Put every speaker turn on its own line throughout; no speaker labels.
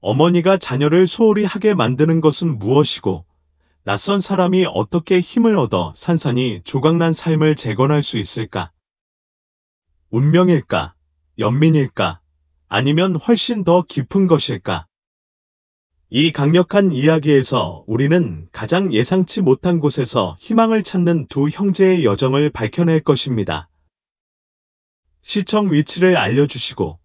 어머니가 자녀를 소홀히 하게 만드는 것은 무엇이고, 낯선 사람이 어떻게 힘을 얻어 산산이 조각난 삶을 재건할 수 있을까? 운명일까? 연민일까? 아니면 훨씬 더 깊은 것일까? 이 강력한 이야기에서 우리는 가장 예상치 못한 곳에서 희망을 찾는 두 형제의 여정을 밝혀낼 것입니다. 시청 위치를 알려주시고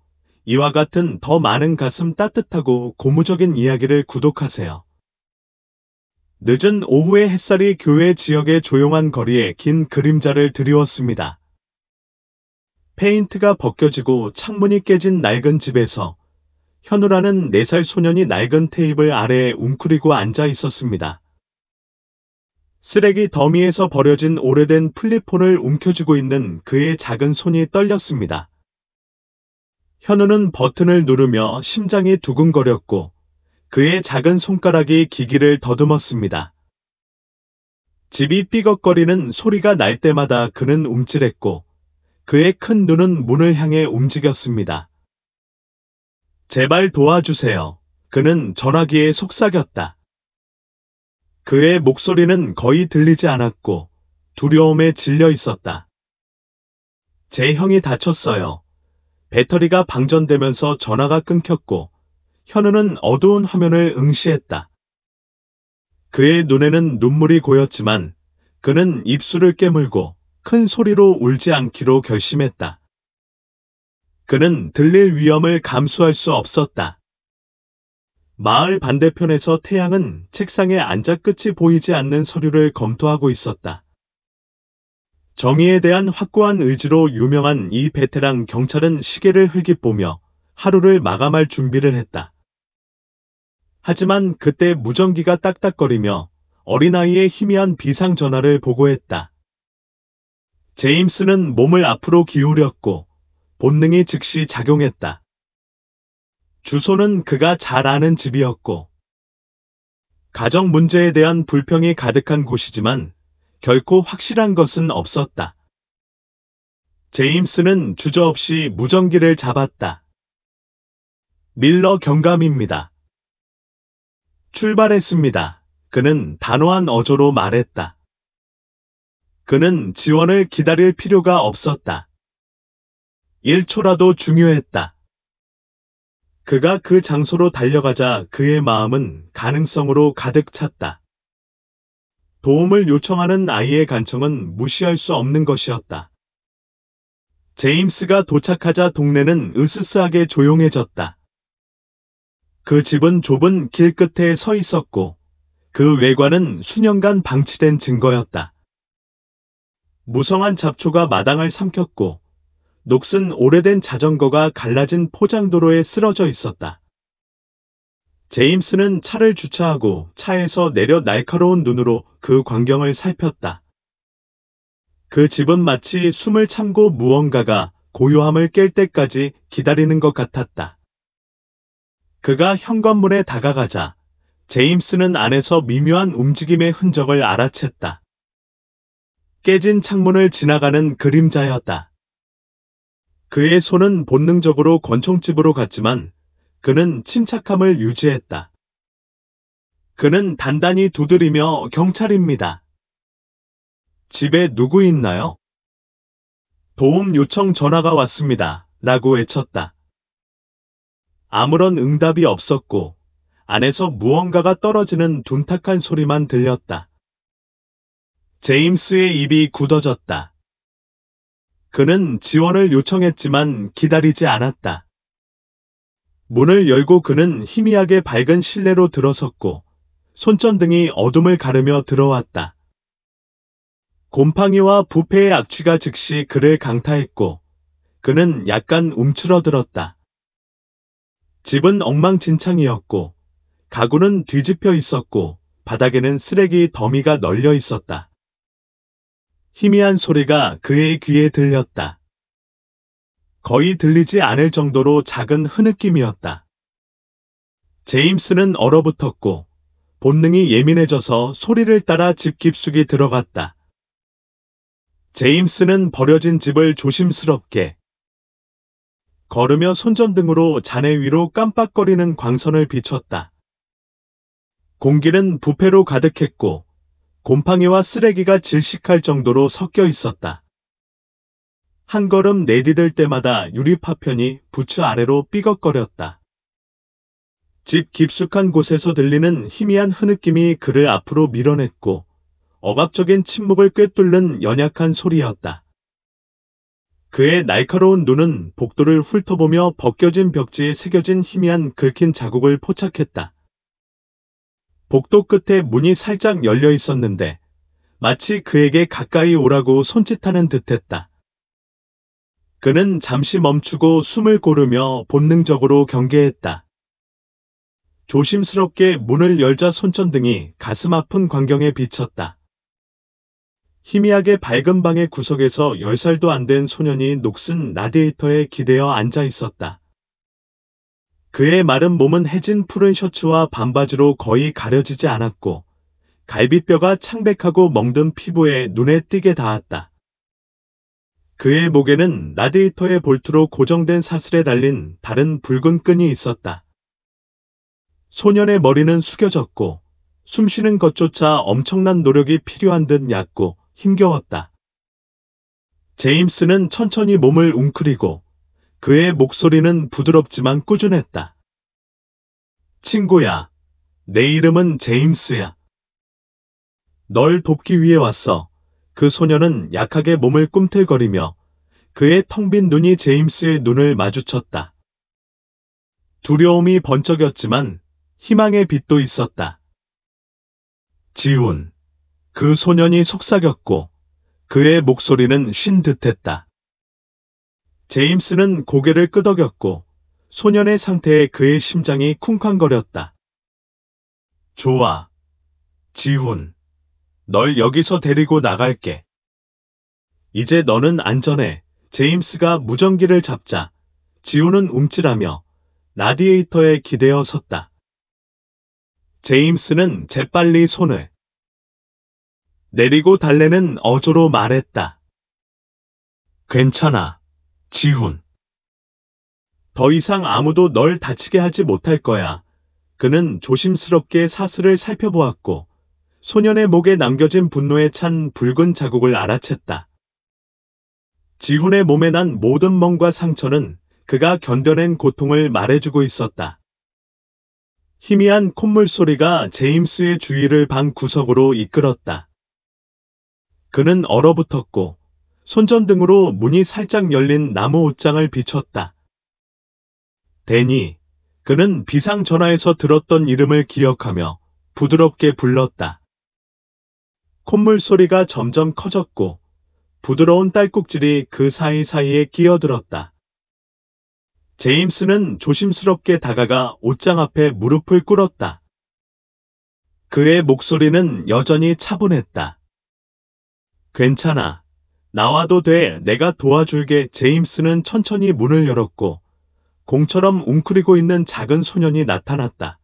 이와 같은 더 많은 가슴 따뜻하고 고무적인 이야기를 구독하세요. 늦은 오후의 햇살이 교외 지역의 조용한 거리에 긴 그림자를 드리웠습니다. 페인트가 벗겨지고 창문이 깨진 낡은 집에서 현우라는 4살 소년이 낡은 테이블 아래에 웅크리고 앉아 있었습니다. 쓰레기 더미에서 버려진 오래된 플립폰을 움켜쥐고 있는 그의 작은 손이 떨렸습니다. 현우는 버튼을 누르며 심장이 두근거렸고 그의 작은 손가락이 기기를 더듬었습니다. 집이 삐걱거리는 소리가 날 때마다 그는 움찔했고 그의 큰 눈은 문을 향해 움직였습니다. 제발 도와주세요. 그는 전화기에 속삭였다. 그의 목소리는 거의 들리지 않았고 두려움에 질려 있었다. 제 형이 다쳤어요. 배터리가 방전되면서 전화가 끊겼고 현우는 어두운 화면을 응시했다. 그의 눈에는 눈물이 고였지만 그는 입술을 깨물고 큰 소리로 울지 않기로 결심했다. 그는 들릴 위험을 감수할 수 없었다. 마을 반대편에서 태양은 책상에 앉아 끝이 보이지 않는 서류를 검토하고 있었다. 정의에 대한 확고한 의지로 유명한 이 베테랑 경찰은 시계를 흘깃보며 하루를 마감할 준비를 했다. 하지만 그때 무전기가 딱딱거리며 어린아이의 희미한 비상 전화를 보고했다. 제임스는 몸을 앞으로 기울였고 본능이 즉시 작용했다. 주소는 그가 잘 아는 집이었고 가정 문제에 대한 불평이 가득한 곳이지만 결코 확실한 것은 없었다. 제임스는 주저없이 무전기를 잡았다. 밀러 경감입니다. 출발했습니다. 그는 단호한 어조로 말했다. 그는 지원을 기다릴 필요가 없었다. 1초라도 중요했다. 그가 그 장소로 달려가자 그의 마음은 가능성으로 가득 찼다. 도움을 요청하는 아이의 간청은 무시할 수 없는 것이었다. 제임스가 도착하자 동네는 으스스하게 조용해졌다. 그 집은 좁은 길 끝에 서 있었고 그 외관은 수년간 방치된 증거였다. 무성한 잡초가 마당을 삼켰고 녹슨 오래된 자전거가 갈라진 포장도로에 쓰러져 있었다. 제임스는 차를 주차하고 차에서 내려 날카로운 눈으로 그 광경을 살폈다. 그 집은 마치 숨을 참고 무언가가 고요함을 깰 때까지 기다리는 것 같았다. 그가 현관문에 다가가자 제임스는 안에서 미묘한 움직임의 흔적을 알아챘다. 깨진 창문을 지나가는 그림자였다. 그의 손은 본능적으로 권총집으로 갔지만 그는 침착함을 유지했다. 그는 단단히 두드리며 경찰입니다. 집에 누구 있나요? 도움 요청 전화가 왔습니다. 라고 외쳤다. 아무런 응답이 없었고 안에서 무언가가 떨어지는 둔탁한 소리만 들렸다. 제임스의 입이 굳어졌다. 그는 지원을 요청했지만 기다리지 않았다. 문을 열고 그는 희미하게 밝은 실내로 들어섰고 손전등이 어둠을 가르며 들어왔다. 곰팡이와 부패의 악취가 즉시 그를 강타했고 그는 약간 움츠러들었다. 집은 엉망진창이었고 가구는 뒤집혀 있었고 바닥에는 쓰레기 더미가 널려 있었다. 희미한 소리가 그의 귀에 들렸다. 거의 들리지 않을 정도로 작은 흐느낌이었다. 제임스는 얼어붙었고 본능이 예민해져서 소리를 따라 집 깊숙이 들어갔다. 제임스는 버려진 집을 조심스럽게 걸으며 손전등으로 잔해 위로 깜빡거리는 광선을 비췄다. 공기는 부패로 가득했고 곰팡이와 쓰레기가 질식할 정도로 섞여 있었다. 한 걸음 내디딜 때마다 유리 파편이 부츠 아래로 삐걱거렸다. 집 깊숙한 곳에서 들리는 희미한 흐느낌이 그를 앞으로 밀어냈고 억압적인 침묵을 꿰뚫는 연약한 소리였다. 그의 날카로운 눈은 복도를 훑어보며 벗겨진 벽지에 새겨진 희미한 긁힌 자국을 포착했다. 복도 끝에 문이 살짝 열려 있었는데 마치 그에게 가까이 오라고 손짓하는 듯했다. 그는 잠시 멈추고 숨을 고르며 본능적으로 경계했다. 조심스럽게 문을 열자 손전등이 가슴 아픈 광경에 비쳤다. 희미하게 밝은 방의 구석에서 10살도 안 된 소년이 녹슨 라디에이터에 기대어 앉아 있었다. 그의 마른 몸은 해진 푸른 셔츠와 반바지로 거의 가려지지 않았고 갈비뼈가 창백하고 멍든 피부에 눈에 띄게 닿았다. 그의 목에는 라디에이터의 볼트로 고정된 사슬에 달린 다른 붉은 끈이 있었다. 소년의 머리는 숙여졌고 숨쉬는 것조차 엄청난 노력이 필요한 듯 얕고 힘겨웠다. 제임스는 천천히 몸을 웅크리고 그의 목소리는 부드럽지만 꾸준했다. 친구야, 내 이름은 제임스야. 널 돕기 위해 왔어. 그 소년은 약하게 몸을 꿈틀거리며 그의 텅 빈 눈이 제임스의 눈을 마주쳤다. 두려움이 번쩍였지만 희망의 빛도 있었다. 지훈. 그 소년이 속삭였고 그의 목소리는 쉰 듯했다. 제임스는 고개를 끄덕였고 소년의 상태에 그의 심장이 쿵쾅거렸다. 좋아. 지훈. 널 여기서 데리고 나갈게. 이제 너는 안전해. 제임스가 무전기를 잡자 지훈은 움찔하며 라디에이터에 기대어 섰다. 제임스는 재빨리 손을 내리고 달래는 어조로 말했다. 괜찮아, 지훈. 더 이상 아무도 널 다치게 하지 못할 거야. 그는 조심스럽게 사슬을 살펴보았고 소년의 목에 남겨진 분노에 찬 붉은 자국을 알아챘다. 지훈의 몸에 난 모든 멍과 상처는 그가 견뎌낸 고통을 말해주고 있었다. 희미한 콧물 소리가 제임스의 주위를 방 구석으로 이끌었다. 그는 얼어붙었고 손전등으로 문이 살짝 열린 나무 옷장을 비췄다. 데니, 그는 비상전화에서 들었던 이름을 기억하며 부드럽게 불렀다. 콧물 소리가 점점 커졌고 부드러운 딸꾹질이 그 사이사이에 끼어들었다. 제임스는 조심스럽게 다가가 옷장 앞에 무릎을 꿇었다. 그의 목소리는 여전히 차분했다. 괜찮아. 나와도 돼. 내가 도와줄게. 제임스는 천천히 문을 열었고 공처럼 웅크리고 있는 작은 소년이 나타났다.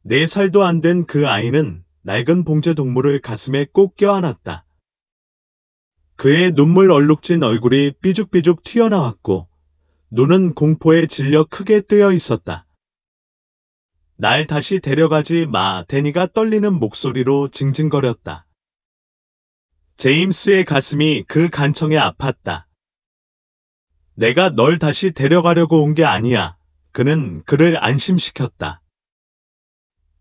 4살도 안 된 그 아이는 낡은 봉제 동물을 가슴에 꼭 껴안았다. 그의 눈물 얼룩진 얼굴이 삐죽삐죽 튀어나왔고 눈은 공포에 질려 크게 뜨여 있었다. 날 다시 데려가지 마. 데니가 떨리는 목소리로 징징거렸다. 제임스의 가슴이 그 간청에 아팠다. 내가 널 다시 데려가려고 온 게 아니야. 그는 그를 안심시켰다.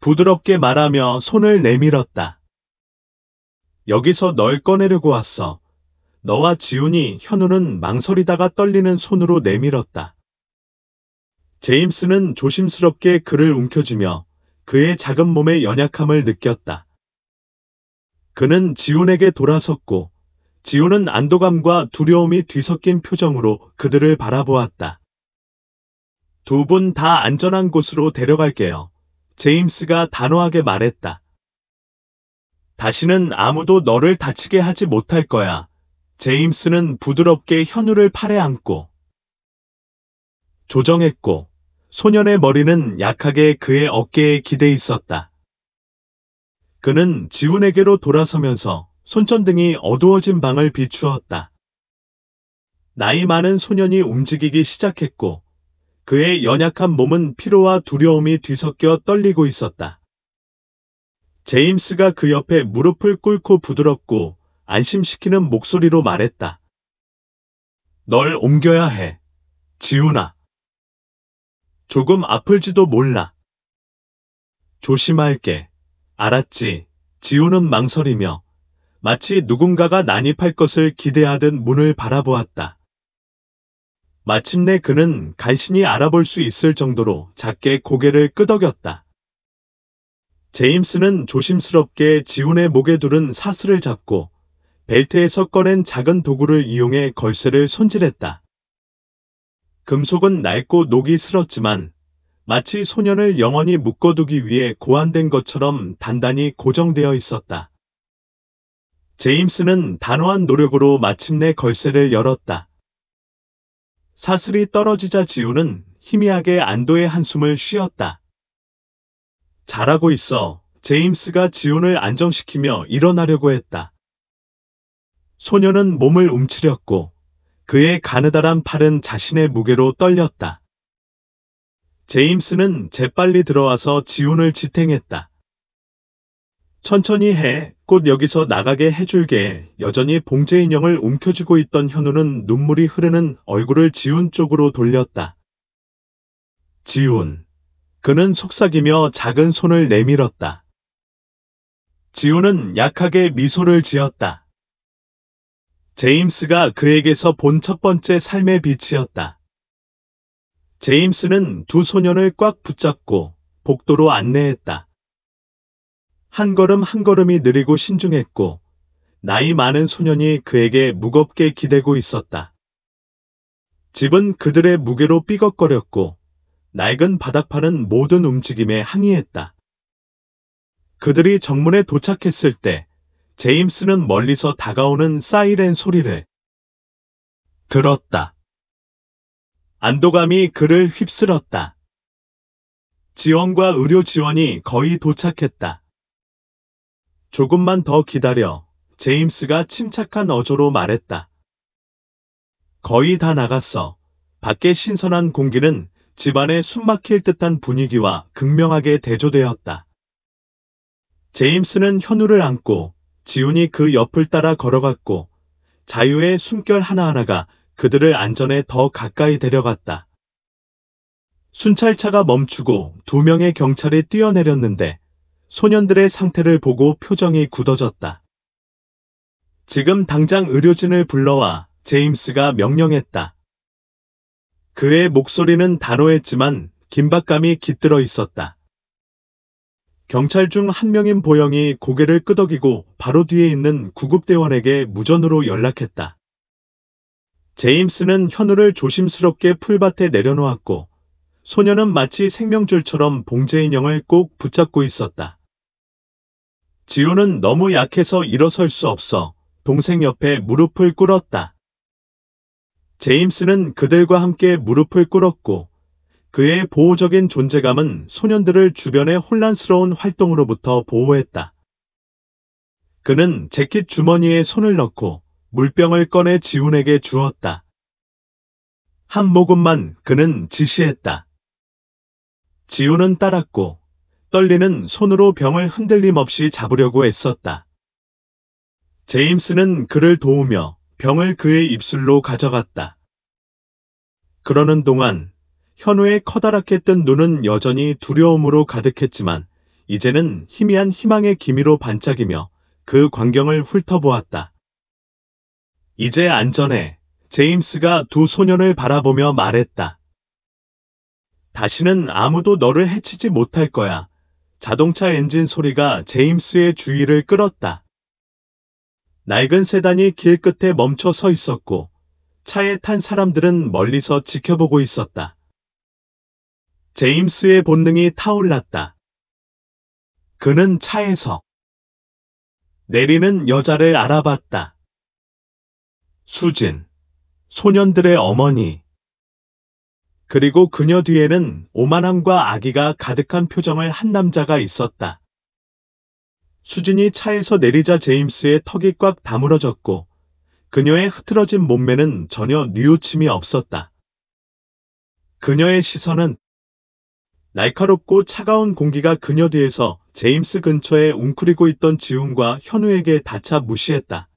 부드럽게 말하며 손을 내밀었다. 여기서 널 꺼내려고 왔어. 너와 지훈이. 현우는 망설이다가 떨리는 손으로 내밀었다. 제임스는 조심스럽게 그를 움켜쥐며 그의 작은 몸의 연약함을 느꼈다. 그는 지훈에게 돌아섰고 지훈은 안도감과 두려움이 뒤섞인 표정으로 그들을 바라보았다. 두 분 다 안전한 곳으로 데려갈게요. 제임스가 단호하게 말했다. 다시는 아무도 너를 다치게 하지 못할 거야. 제임스는 부드럽게 현우를 팔에 안고 조정했고 소년의 머리는 약하게 그의 어깨에 기대 있었다. 그는 지훈에게로 돌아서면서 손전등이 어두워진 방을 비추었다. 나이 많은 소년이 움직이기 시작했고 그의 연약한 몸은 피로와 두려움이 뒤섞여 떨리고 있었다. 제임스가 그 옆에 무릎을 꿇고 부드럽고 안심시키는 목소리로 말했다. 널 옮겨야 해, 지훈아. 조금 아플지도 몰라. 조심할게. 알았지? 지훈은 망설이며 마치 누군가가 난입할 것을 기대하듯 문을 바라보았다. 마침내 그는 간신히 알아볼 수 있을 정도로 작게 고개를 끄덕였다. 제임스는 조심스럽게 지훈의 목에 두른 사슬을 잡고 벨트에서 꺼낸 작은 도구를 이용해 걸쇠를 손질했다. 금속은 낡고 녹이 슬었지만 마치 소년을 영원히 묶어두기 위해 고안된 것처럼 단단히 고정되어 있었다. 제임스는 단호한 노력으로 마침내 걸쇠를 열었다. 사슬이 떨어지자 지훈은 희미하게 안도의 한숨을 쉬었다. 잘하고 있어. 제임스가 지훈을 안정시키며 일어나려고 했다. 소년은 몸을 움츠렸고 그의 가느다란 팔은 자신의 무게로 떨렸다. 제임스는 재빨리 들어와서 지훈을 지탱했다. 천천히 해. 곧 여기서 나가게 해줄게. 여전히 봉제 인형을 움켜쥐고 있던 현우는 눈물이 흐르는 얼굴을 지훈 쪽으로 돌렸다. 지훈. 그는 속삭이며 작은 손을 내밀었다. 지훈은 약하게 미소를 지었다. 제임스가 그에게서 본 첫 번째 삶의 빛이었다. 제임스는 두 소년을 꽉 붙잡고 복도로 안내했다. 한 걸음 한 걸음이 느리고 신중했고 나이 많은 소년이 그에게 무겁게 기대고 있었다. 집은 그들의 무게로 삐걱거렸고 낡은 바닥판은 모든 움직임에 항의했다. 그들이 정문에 도착했을 때 제임스는 멀리서 다가오는 사이렌 소리를 들었다. 안도감이 그를 휩쓸었다. 지원과 의료 지원이 거의 도착했다. 조금만 더 기다려. 제임스가 침착한 어조로 말했다. 거의 다 나갔어. 밖의 신선한 공기는 집안에 숨막힐 듯한 분위기와 극명하게 대조되었다. 제임스는 현우를 안고 지훈이 그 옆을 따라 걸어갔고 자유의 숨결 하나하나가 그들을 안전에 더 가까이 데려갔다. 순찰차가 멈추고 두 명의 경찰이 뛰어내렸는데 소년들의 상태를 보고 표정이 굳어졌다. 지금 당장 의료진을 불러와. 제임스가 명령했다. 그의 목소리는 단호했지만 긴박감이 깃들어 있었다. 경찰 중 한 명인 보영이 고개를 끄덕이고 바로 뒤에 있는 구급대원에게 무전으로 연락했다. 제임스는 현우를 조심스럽게 풀밭에 내려놓았고 소년은 마치 생명줄처럼 봉제 인형을 꼭 붙잡고 있었다. 지훈은 너무 약해서 일어설 수 없어. 동생 옆에 무릎을 꿇었다. 제임스는 그들과 함께 무릎을 꿇었고 그의 보호적인 존재감은 소년들을 주변의 혼란스러운 활동으로부터 보호했다. 그는 재킷 주머니에 손을 넣고 물병을 꺼내 지훈에게 주었다. 한 모금만. 그는 지시했다. 지훈은 따랐고 떨리는 손으로 병을 흔들림 없이 잡으려고 애썼다. 제임스는 그를 도우며 병을 그의 입술로 가져갔다. 그러는 동안 현우의 커다랗게 뜬 눈은 여전히 두려움으로 가득했지만 이제는 희미한 희망의 기미로 반짝이며 그 광경을 훑어보았다. 이제 안전해. 제임스가 두 소년을 바라보며 말했다. 다시는 아무도 너를 해치지 못할 거야. 자동차 엔진 소리가 제임스의 주의를 끌었다. 낡은 세단이 길 끝에 멈춰 서 있었고 차에 탄 사람들은 멀리서 지켜보고 있었다. 제임스의 본능이 타올랐다. 그는 차에서 내리는 여자를 알아봤다. 수진, 소년들의 어머니. 그리고 그녀 뒤에는 오만함과 악의가 가득한 표정을 한 남자가 있었다. 수진이 차에서 내리자 제임스의 턱이 꽉 다물어졌고 그녀의 흐트러진 몸매는 전혀 뉘우침이 없었다. 그녀의 시선은 날카롭고 차가운 공기가 그녀 뒤에서 제임스 근처에 웅크리고 있던 지훈과 현우에게 닿자 무시했다.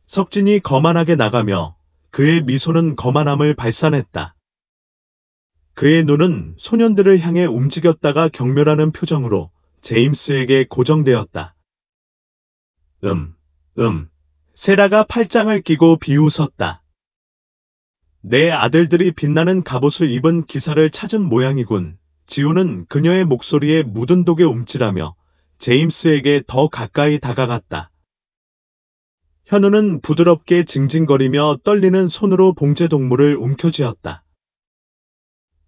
석진이 거만하게 나가며 그의 미소는 거만함을 발산했다. 그의 눈은 소년들을 향해 움직였다가 경멸하는 표정으로 제임스에게 고정되었다. 세라가 팔짱을 끼고 비웃었다. 내 아들들이 빛나는 갑옷을 입은 기사를 찾은 모양이군. 지훈은 그녀의 목소리에 묻은 독에 움찔하며 제임스에게 더 가까이 다가갔다. 현우는 부드럽게 징징거리며 떨리는 손으로 봉제동물을 움켜쥐었다.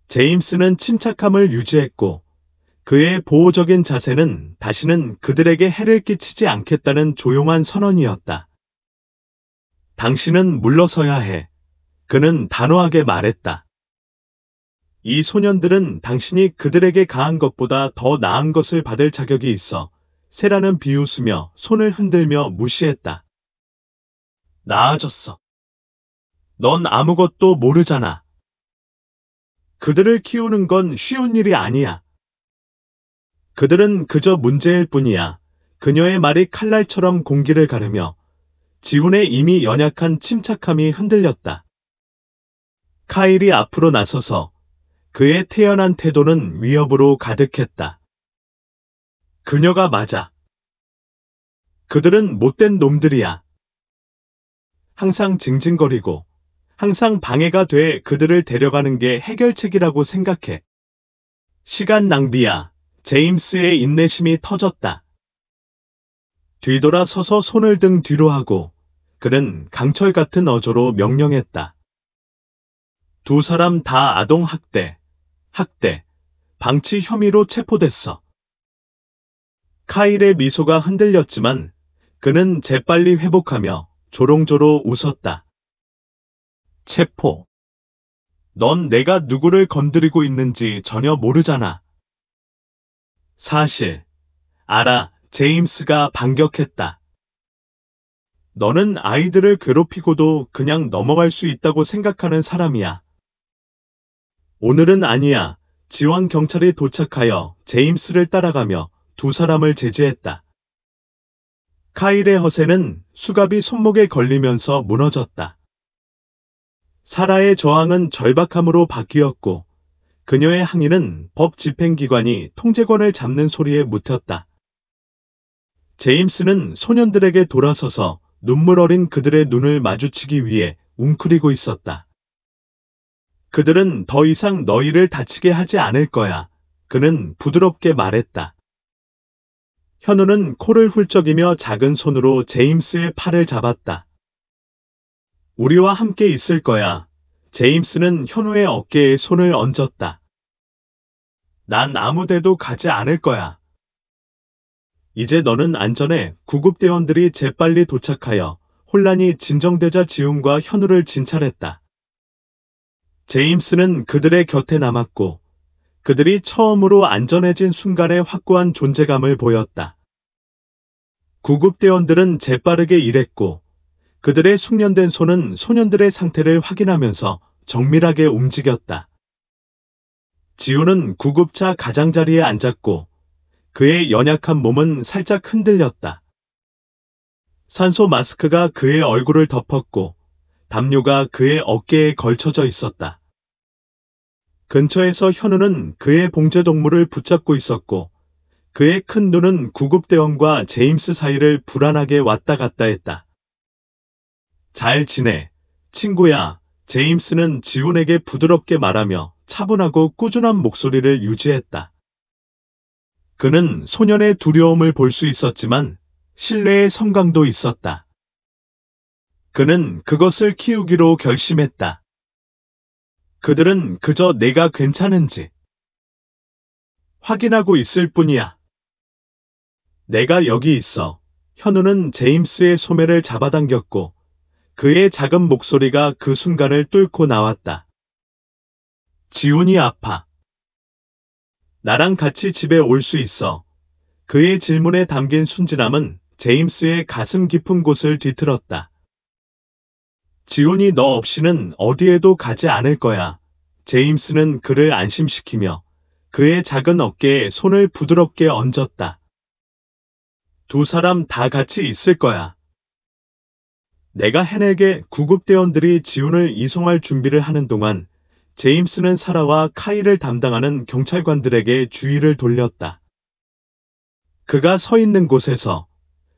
제임스는 침착함을 유지했고 그의 보호적인 자세는 다시는 그들에게 해를 끼치지 않겠다는 조용한 선언이었다. 당신은 물러서야 해. 그는 단호하게 말했다. 이 소년들은 당신이 그들에게 가한 것보다 더 나은 것을 받을 자격이 있어. 세라는 비웃으며 손을 흔들며 무시했다. 나아졌어. 넌 아무것도 모르잖아. 그들을 키우는 건 쉬운 일이 아니야. 그들은 그저 문제일 뿐이야. 그녀의 말이 칼날처럼 공기를 가르며 지훈의 이미 연약한 침착함이 흔들렸다. 카일이 앞으로 나서서 그의 태연한 태도는 위협으로 가득했다. 그녀가 맞아. 그들은 못된 놈들이야. 항상 징징거리고 항상 방해가 돼 그들을 데려가는 게 해결책이라고 생각해. 시간 낭비야. 제임스의 인내심이 터졌다. 뒤돌아서서 손을 등 뒤로 하고 그는 강철 같은 어조로 명령했다. 두 사람 다 아동학대, 방치 혐의로 체포됐어. 카일의 미소가 흔들렸지만 그는 재빨리 회복하며 조롱조로 웃었다. 체포. 넌 내가 누구를 건드리고 있는지 전혀 모르잖아. 사실, 알아. 제임스가 반격했다. 너는 아이들을 괴롭히고도 그냥 넘어갈 수 있다고 생각하는 사람이야. 오늘은 아니야. 지원 경찰이 도착하여 제임스를 따라가며 두 사람을 제지했다. 카일의 허세는 수갑이 손목에 걸리면서 무너졌다. 사라의 저항은 절박함으로 바뀌었고 그녀의 항의는 법 집행기관이 통제권을 잡는 소리에 묻혔다. 제임스는 소년들에게 돌아서서 눈물 어린 그들의 눈을 마주치기 위해 웅크리고 있었다. 그들은 더 이상 너희를 다치게 하지 않을 거야. 그는 부드럽게 말했다. 현우는 코를 훌쩍이며 작은 손으로 제임스의 팔을 잡았다. 우리와 함께 있을 거야. 제임스는 현우의 어깨에 손을 얹었다. 난 아무데도 가지 않을 거야. 이제 너는 안전해. 구급대원들이 재빨리 도착하여 혼란이 진정되자 지훈과 현우를 진찰했다. 제임스는 그들의 곁에 남았고 그들이 처음으로 안전해진 순간에 확고한 존재감을 보였다. 구급대원들은 재빠르게 일했고 그들의 숙련된 손은 소년들의 상태를 확인하면서 정밀하게 움직였다. 지훈은 구급차 가장자리에 앉았고 그의 연약한 몸은 살짝 흔들렸다. 산소 마스크가 그의 얼굴을 덮었고 담요가 그의 어깨에 걸쳐져 있었다. 근처에서 현우는 그의 봉제동물을 붙잡고 있었고 그의 큰 눈은 구급대원과 제임스 사이를 불안하게 왔다 갔다 했다. 잘 지내, 친구야. 제임스는 지훈에게 부드럽게 말하며 차분하고 꾸준한 목소리를 유지했다. 그는 소년의 두려움을 볼 수 있었지만 신뢰의 성광도 있었다. 그는 그것을 키우기로 결심했다. 그들은 그저 내가 괜찮은지 확인하고 있을 뿐이야. 내가 여기 있어. 현우는 제임스의 소매를 잡아당겼고 그의 작은 목소리가 그 순간을 뚫고 나왔다. 지훈이 아파. 나랑 같이 집에 올 수 있어. 그의 질문에 담긴 순진함은 제임스의 가슴 깊은 곳을 뒤틀었다. 지온이 너 없이는 어디에도 가지 않을 거야. 제임스는 그를 안심시키며 그의 작은 어깨에 손을 부드럽게 얹었다. 두 사람 다 같이 있을 거야. 내가 해낼게. 구급대원들이 지온을 이송할 준비를 하는 동안 제임스는 사라와 카이를 담당하는 경찰관들에게 주의를 돌렸다. 그가 서 있는 곳에서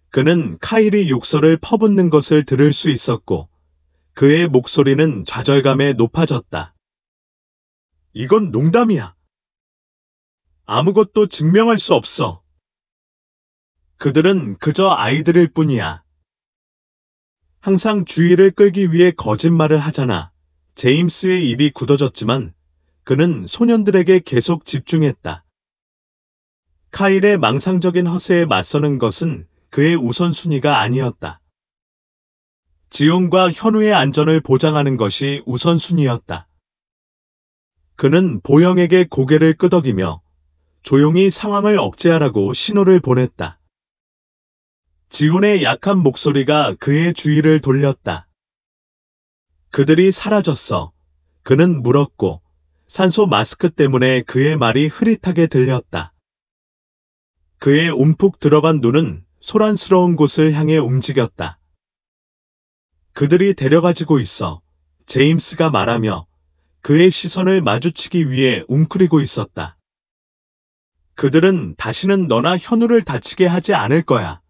그는 카일이 욕설을 퍼붓는 것을 들을 수 있었고 그의 목소리는 좌절감에 높아졌다. 이건 농담이야. 아무것도 증명할 수 없어. 그들은 그저 아이들일 뿐이야. 항상 주의를 끌기 위해 거짓말을 하잖아. 제임스의 입이 굳어졌지만 그는 소년들에게 계속 집중했다. 카일의 망상적인 허세에 맞서는 것은 그의 우선순위가 아니었다. 지온과 현우의 안전을 보장하는 것이 우선순위였다. 그는 보영에게 고개를 끄덕이며 조용히 상황을 억제하라고 신호를 보냈다. 지온의 약한 목소리가 그의 주의를 돌렸다. 그들이 사라졌어. 그는 물었고 산소 마스크 때문에 그의 말이 흐릿하게 들렸다. 그의 움푹 들어간 눈은 소란스러운 곳을 향해 움직였다. 그들이 데려가지고 있어. 제임스가 말하며 그의 시선을 마주치기 위해 웅크리고 있었다. 그들은 다시는 너나 현우를 다치게 하지 않을 거야.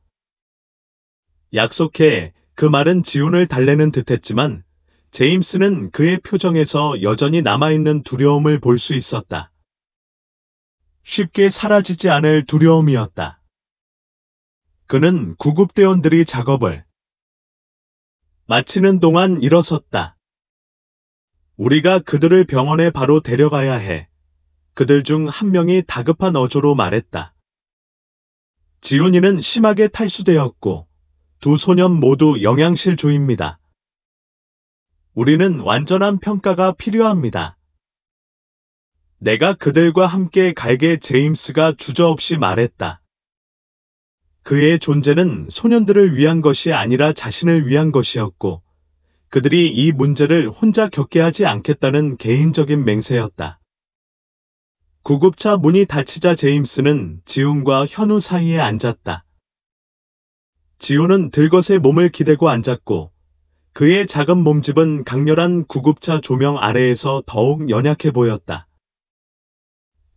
약속해. 그 말은 지온을 달래는 듯했지만 제임스는 그의 표정에서 여전히 남아있는 두려움을 볼 수 있었다. 쉽게 사라지지 않을 두려움이었다. 그는 구급대원들이 작업을 마치는 동안 일어섰다. 우리가 그들을 병원에 바로 데려가야 해. 그들 중 한 명이 다급한 어조로 말했다. 지훈이는 심하게 탈수되었고 두 소년 모두 영양실 조입니다. 우리는 완전한 평가가 필요합니다. 내가 그들과 함께 갈게. 제임스가 주저없이 말했다. 그의 존재는 소년들을 위한 것이 아니라 자신을 위한 것이었고 그들이 이 문제를 혼자 겪게 하지 않겠다는 개인적인 맹세였다. 구급차 문이 닫히자 제임스는 지훈과 현우 사이에 앉았다. 지훈은 들것에 몸을 기대고 앉았고 그의 작은 몸집은 강렬한 구급차 조명 아래에서 더욱 연약해 보였다.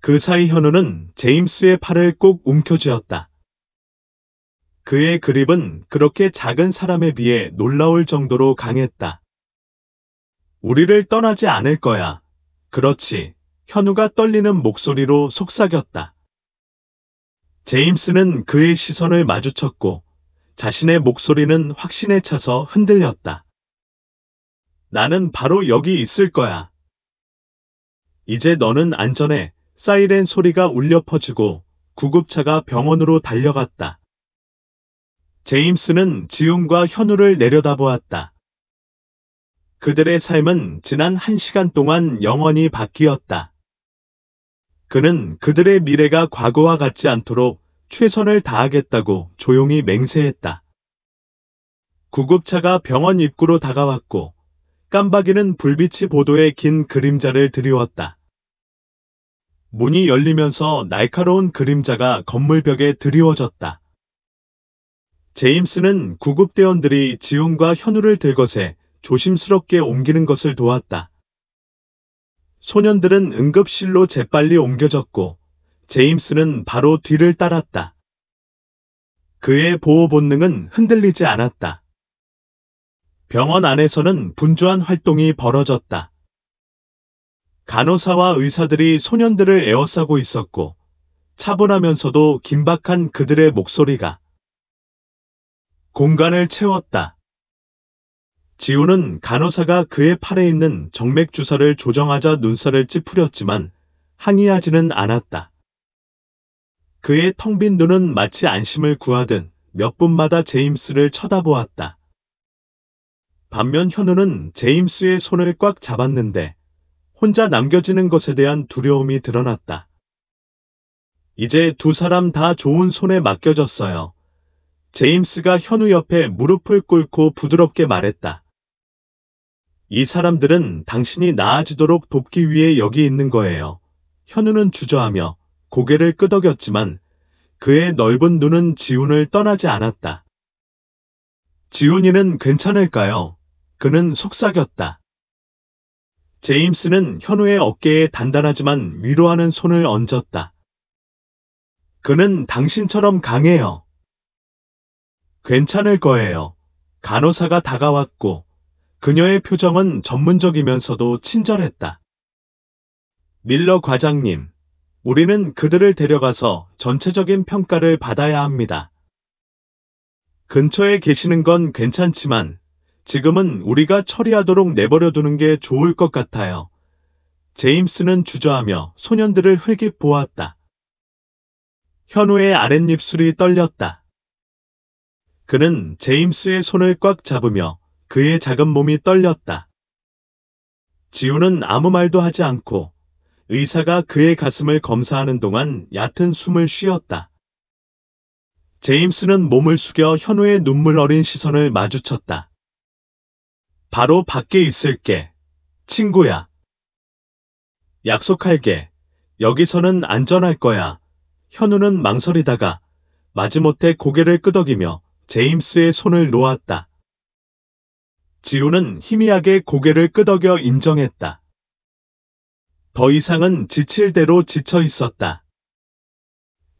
그 사이 현우는 제임스의 팔을 꼭 움켜쥐었다. 그의 그립은 그렇게 작은 사람에 비해 놀라울 정도로 강했다. 우리를 떠나지 않을 거야. 그렇지. 현우가 떨리는 목소리로 속삭였다. 제임스는 그의 시선을 마주쳤고 자신의 목소리는 확신에 차서 흔들렸다. 나는 바로 여기 있을 거야. 이제 너는 안전해. 사이렌 소리가 울려 퍼지고 구급차가 병원으로 달려갔다. 제임스는 지훈과 현우를 내려다보았다. 그들의 삶은 지난 1시간 동안 영원히 바뀌었다. 그는 그들의 미래가 과거와 같지 않도록 최선을 다하겠다고 조용히 맹세했다. 구급차가 병원 입구로 다가왔고 깜박이는 불빛이 보도에 긴 그림자를 드리웠다. 문이 열리면서 날카로운 그림자가 건물벽에 드리워졌다. 제임스는 구급대원들이 지훈과 현우를 들것에 조심스럽게 옮기는 것을 도왔다. 소년들은 응급실로 재빨리 옮겨졌고 제임스는 바로 뒤를 따랐다. 그의 보호 본능은 흔들리지 않았다. 병원 안에서는 분주한 활동이 벌어졌다. 간호사와 의사들이 소년들을 에워싸고 있었고 차분하면서도 긴박한 그들의 목소리가 공간을 채웠다. 지훈은 간호사가 그의 팔에 있는 정맥 주사를 조정하자 눈살을 찌푸렸지만 항의하지는 않았다. 그의 텅 빈 눈은 마치 안심을 구하듯 몇 분마다 제임스를 쳐다보았다. 반면 현우는 제임스의 손을 꽉 잡았는데 혼자 남겨지는 것에 대한 두려움이 드러났다. 이제 두 사람 다 좋은 손에 맡겨졌어요. 제임스가 현우 옆에 무릎을 꿇고 부드럽게 말했다. 이 사람들은 당신이 나아지도록 돕기 위해 여기 있는 거예요. 현우는 주저하며 고개를 끄덕였지만 그의 넓은 눈은 지훈을 떠나지 않았다. 지훈이는 괜찮을까요? 그는 속삭였다. 제임스는 현우의 어깨에 단단하지만 위로하는 손을 얹었다. 그는 당신처럼 강해요. 괜찮을 거예요. 간호사가 다가왔고 그녀의 표정은 전문적이면서도 친절했다. 밀러 과장님, 우리는 그들을 데려가서 전체적인 평가를 받아야 합니다. 근처에 계시는 건 괜찮지만 지금은 우리가 처리하도록 내버려 두는 게 좋을 것 같아요. 제임스는 주저하며 소년들을 흘깃 보았다. 현우의 아랫입술이 떨렸다. 그는 제임스의 손을 꽉 잡으며 그의 작은 몸이 떨렸다. 지훈은 아무 말도 하지 않고 의사가 그의 가슴을 검사하는 동안 얕은 숨을 쉬었다. 제임스는 몸을 숙여 현우의 눈물 어린 시선을 마주쳤다. 바로 밖에 있을게, 친구야. 약속할게. 여기서는 안전할 거야. 현우는 망설이다가 마지못해 고개를 끄덕이며 제임스의 손을 놓았다. 지훈은 희미하게 고개를 끄덕여 인정했다. 더 이상은 지칠 대로 지쳐 있었다.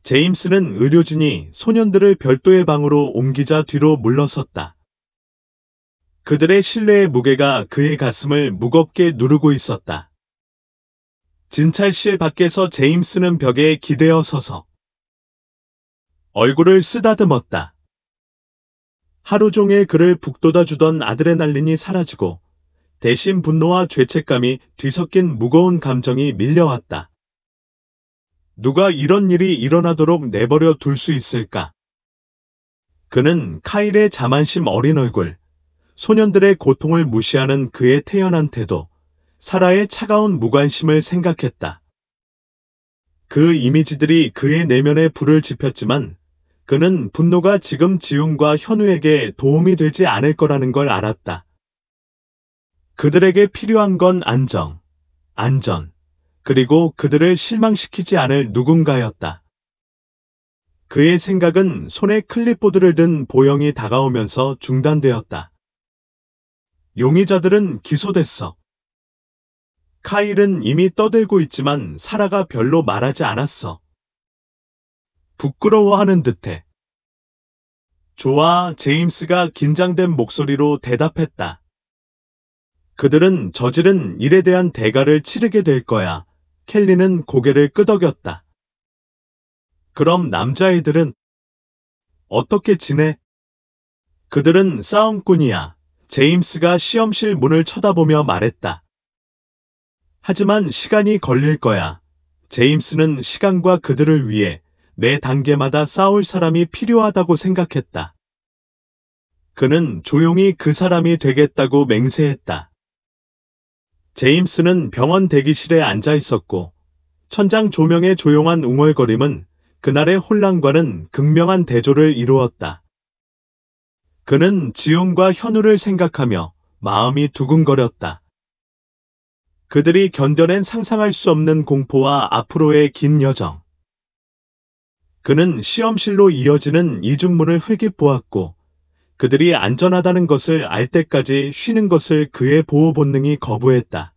제임스는 의료진이 소년들을 별도의 방으로 옮기자 뒤로 물러섰다. 그들의 신뢰의 무게가 그의 가슴을 무겁게 누르고 있었다. 진찰실 밖에서 제임스는 벽에 기대어 서서 얼굴을 쓰다듬었다. 하루 종일 그를 북돋아주던 아드레날린이 사라지고 대신 분노와 죄책감이 뒤섞인 무거운 감정이 밀려왔다. 누가 이런 일이 일어나도록 내버려 둘 수 있을까? 그는 카일의 자만심 어린 얼굴, 소년들의 고통을 무시하는 그의 태연한 태도, 사라의 차가운 무관심을 생각했다. 그 이미지들이 그의 내면에 불을 지폈지만 그는 분노가 지금 지훈과 현우에게 도움이 되지 않을 거라는 걸 알았다. 그들에게 필요한 건 안정, 안전, 그리고 그들을 실망시키지 않을 누군가였다. 그의 생각은 손에 클립보드를 든 보영이 다가오면서 중단되었다. 용의자들은 기소됐어. 카일은 이미 떠들고 있지만 사라가 별로 말하지 않았어. 부끄러워하는 듯해. 좋아, 제임스가 긴장된 목소리로 대답했다. 그들은 저지른 일에 대한 대가를 치르게 될 거야. 켈리는 고개를 끄덕였다. 그럼 남자애들은 어떻게 지내? 그들은 싸움꾼이야. 제임스가 시험실 문을 쳐다보며 말했다. 하지만 시간이 걸릴 거야. 제임스는 시간과 그들을 위해 매 단계마다 싸울 사람이 필요하다고 생각했다. 그는 조용히 그 사람이 되겠다고 맹세했다. 제임스는 병원 대기실에 앉아 있었고 천장 조명의 조용한 웅얼거림은 그날의 혼란과는 극명한 대조를 이루었다. 그는 지훈과 현우를 생각하며 마음이 두근거렸다. 그들이 견뎌낸 상상할 수 없는 공포와 앞으로의 긴 여정. 그는 시험실로 이어지는 이중문을 흘깃 보았고 그들이 안전하다는 것을 알 때까지 쉬는 것을 그의 보호 본능이 거부했다.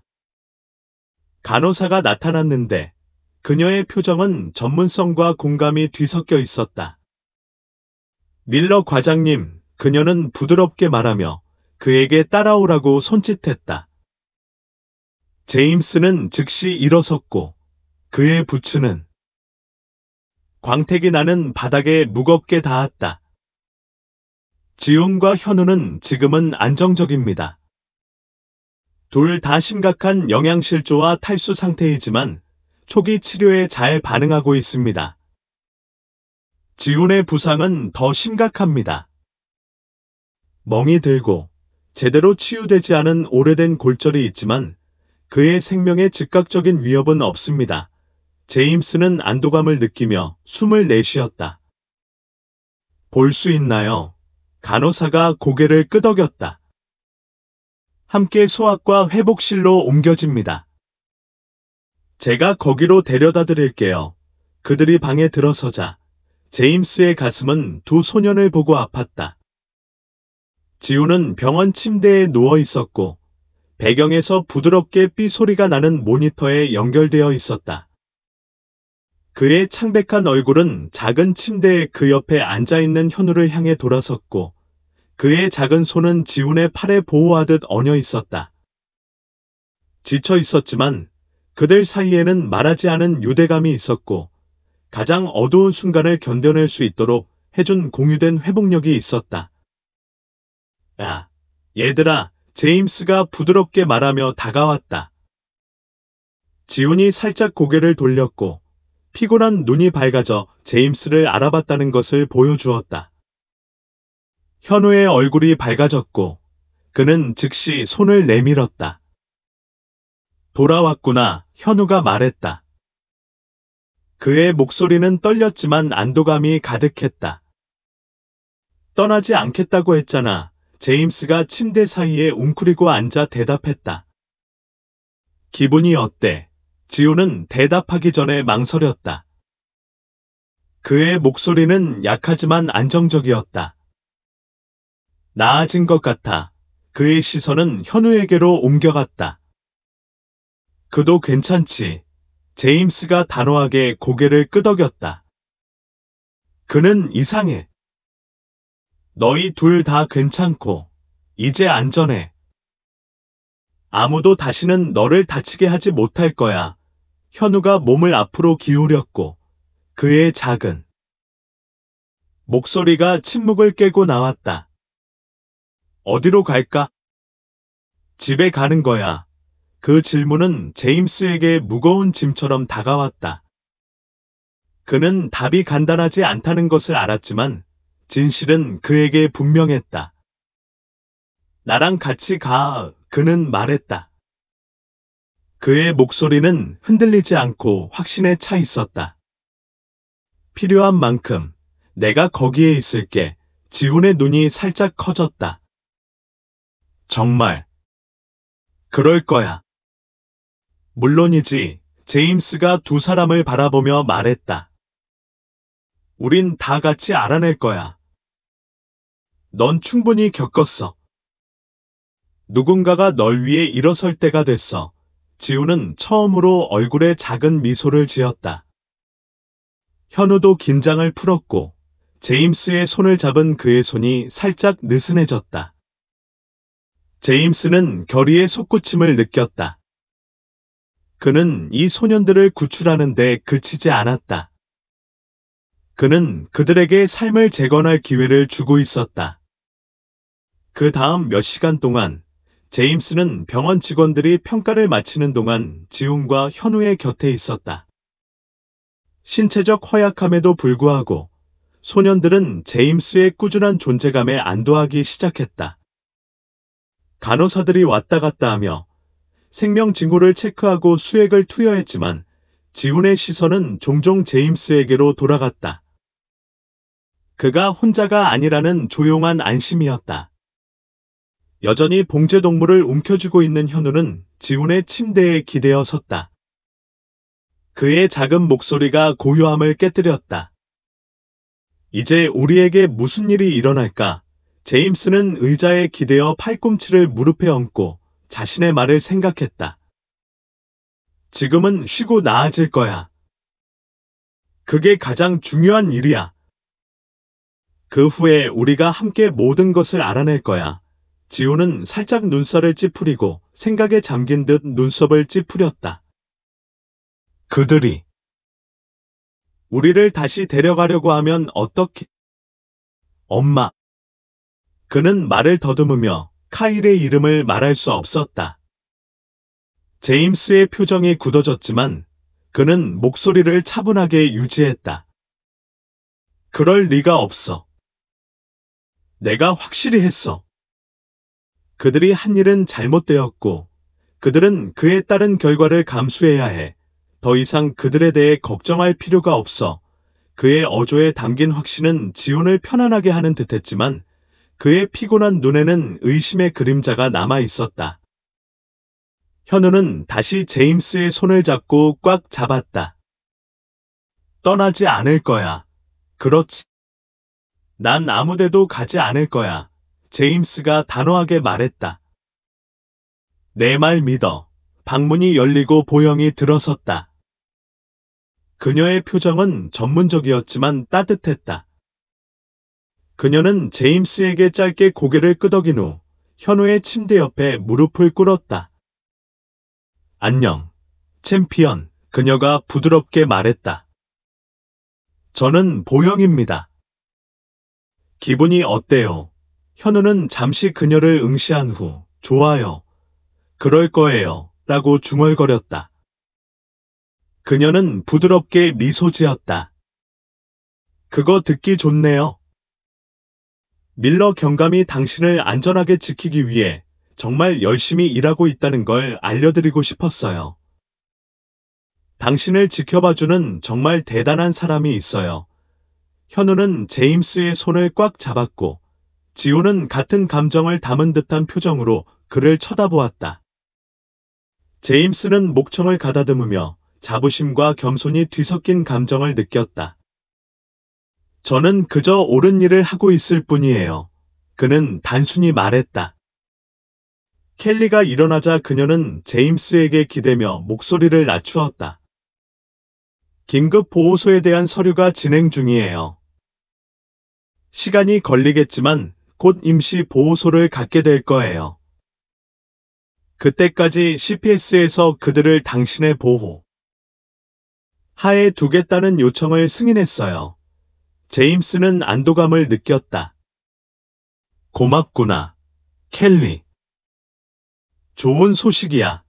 간호사가 나타났는데 그녀의 표정은 전문성과 공감이 뒤섞여 있었다. 밀러 과장님, 그녀는 부드럽게 말하며 그에게 따라오라고 손짓했다. 제임스는 즉시 일어섰고 그의 부츠는 광택이 나는 바닥에 무겁게 닿았다. 지훈과 현우는 지금은 안정적입니다. 둘 다 심각한 영양실조와 탈수 상태이지만 초기 치료에 잘 반응하고 있습니다. 지훈의 부상은 더 심각합니다. 멍이 들고 제대로 치유되지 않은 오래된 골절이 있지만 그의 생명에 즉각적인 위협은 없습니다. 제임스는 안도감을 느끼며 숨을 내쉬었다. 볼 수 있나요? 간호사가 고개를 끄덕였다. 함께 소아과 회복실로 옮겨집니다. 제가 거기로 데려다 드릴게요. 그들이 방에 들어서자 제임스의 가슴은 두 소년을 보고 아팠다. 지우는 병원 침대에 누워 있었고 배경에서 부드럽게 삐 소리가 나는 모니터에 연결되어 있었다. 그의 창백한 얼굴은 작은 침대의 그 옆에 앉아있는 현우를 향해 돌아섰고 그의 작은 손은 지훈의 팔에 보호하듯 얹어 있었다. 지쳐 있었지만 그들 사이에는 말하지 않은 유대감이 있었고 가장 어두운 순간을 견뎌낼 수 있도록 해준 공유된 회복력이 있었다. 야, 얘들아, 제임스가 부드럽게 말하며 다가왔다. 지훈이 살짝 고개를 돌렸고 피곤한 눈이 밝아져 제임스를 알아봤다는 것을 보여주었다. 현우의 얼굴이 밝아졌고 그는 즉시 손을 내밀었다. 돌아왔구나, 현우가 말했다. 그의 목소리는 떨렸지만 안도감이 가득했다. 떠나지 않겠다고 했잖아. 제임스가 침대 사이에 웅크리고 앉아 대답했다. 기분이 어때? 지우는 대답하기 전에 망설였다. 그의 목소리는 약하지만 안정적이었다. 나아진 것 같아. 그의 시선은 현우에게로 옮겨갔다. 그도 괜찮지. 제임스가 단호하게 고개를 끄덕였다. 그는 이상해. 너희 둘 다 괜찮고 이제 안전해. 아무도 다시는 너를 다치게 하지 못할 거야. 현우가 몸을 앞으로 기울였고 그의 작은 목소리가 침묵을 깨고 나왔다. 어디로 갈까? 집에 가는 거야. 그 질문은 제임스에게 무거운 짐처럼 다가왔다. 그는 답이 간단하지 않다는 것을 알았지만 진실은 그에게 분명했다. 나랑 같이 가, 그는 말했다. 그의 목소리는 흔들리지 않고 확신에 차 있었다. 필요한 만큼 내가 거기에 있을게. 지훈의 눈이 살짝 커졌다. 정말 그럴 거야. 물론이지. 제임스가 두 사람을 바라보며 말했다. 우린 다 같이 알아낼 거야. 넌 충분히 겪었어. 누군가가 널 위해 일어설 때가 됐어. 지우는 처음으로 얼굴에 작은 미소를 지었다. 현우도 긴장을 풀었고 제임스의 손을 잡은 그의 손이 살짝 느슨해졌다. 제임스는 결의의 솟구침을 느꼈다. 그는 이 소년들을 구출하는 데 그치지 않았다. 그는 그들에게 삶을 재건할 기회를 주고 있었다. 그 다음 몇 시간 동안 제임스는 병원 직원들이 평가를 마치는 동안 지훈과 현우의 곁에 있었다. 신체적 허약함에도 불구하고 소년들은 제임스의 꾸준한 존재감에 안도하기 시작했다. 간호사들이 왔다 갔다 하며 생명징후를 체크하고 수액을 투여했지만 지훈의 시선은 종종 제임스에게로 돌아갔다. 그가 혼자가 아니라는 조용한 안심이었다. 여전히 봉제동물을 움켜쥐고 있는 현우는 지훈의 침대에 기대어 섰다. 그의 작은 목소리가 고요함을 깨뜨렸다. 이제 우리에게 무슨 일이 일어날까? 제임스는 의자에 기대어 팔꿈치를 무릎에 얹고 자신의 말을 생각했다. 지금은 쉬고 나아질 거야. 그게 가장 중요한 일이야. 그 후에 우리가 함께 모든 것을 알아낼 거야. 지훈은 살짝 눈살을 찌푸리고 생각에 잠긴 듯 눈썹을 찌푸렸다. 그들이 우리를 다시 데려가려고 하면 어떻게? 엄마. 그는 말을 더듬으며 카일의 이름을 말할 수 없었다. 제임스의 표정이 굳어졌지만 그는 목소리를 차분하게 유지했다. 그럴 리가 없어. 내가 확실히 했어. 그들이 한 일은 잘못되었고 그들은 그에 따른 결과를 감수해야 해. 더 이상 그들에 대해 걱정할 필요가 없어. 그의 어조에 담긴 확신은 지훈을 편안하게 하는 듯했지만 그의 피곤한 눈에는 의심의 그림자가 남아 있었다. 현우는 다시 제임스의 손을 잡고 꽉 잡았다. 떠나지 않을 거야. 그렇지. 난 아무데도 가지 않을 거야. 제임스가 단호하게 말했다. 내 말 믿어. 방문이 열리고 보영이 들어섰다. 그녀의 표정은 전문적이었지만 따뜻했다. 그녀는 제임스에게 짧게 고개를 끄덕인 후 현우의 침대 옆에 무릎을 꿇었다. 안녕, 챔피언, 그녀가 부드럽게 말했다. 저는 보영입니다. 기분이 어때요? 현우는 잠시 그녀를 응시한 후, 좋아요. 그럴 거예요. 라고 중얼거렸다. 그녀는 부드럽게 미소 지었다. 그거 듣기 좋네요. 밀러 경감이 당신을 안전하게 지키기 위해 정말 열심히 일하고 있다는 걸 알려드리고 싶었어요. 당신을 지켜봐주는 정말 대단한 사람이 있어요. 현우는 제임스의 손을 꽉 잡았고 지호는 같은 감정을 담은 듯한 표정으로 그를 쳐다보았다. 제임스는 목청을 가다듬으며 자부심과 겸손이 뒤섞인 감정을 느꼈다. 저는 그저 옳은 일을 하고 있을 뿐이에요. 그는 단순히 말했다. 켈리가 일어나자 그녀는 제임스에게 기대며 목소리를 낮추었다. 긴급 보호소에 대한 서류가 진행 중이에요. 시간이 걸리겠지만 곧 임시 보호소를 갖게 될 거예요. 그때까지 CPS에서 그들을 당신의 보호 하에 두겠다는 요청을 승인했어요. 제임스는 안도감을 느꼈다. 고맙구나, 켈리. 좋은 소식이야.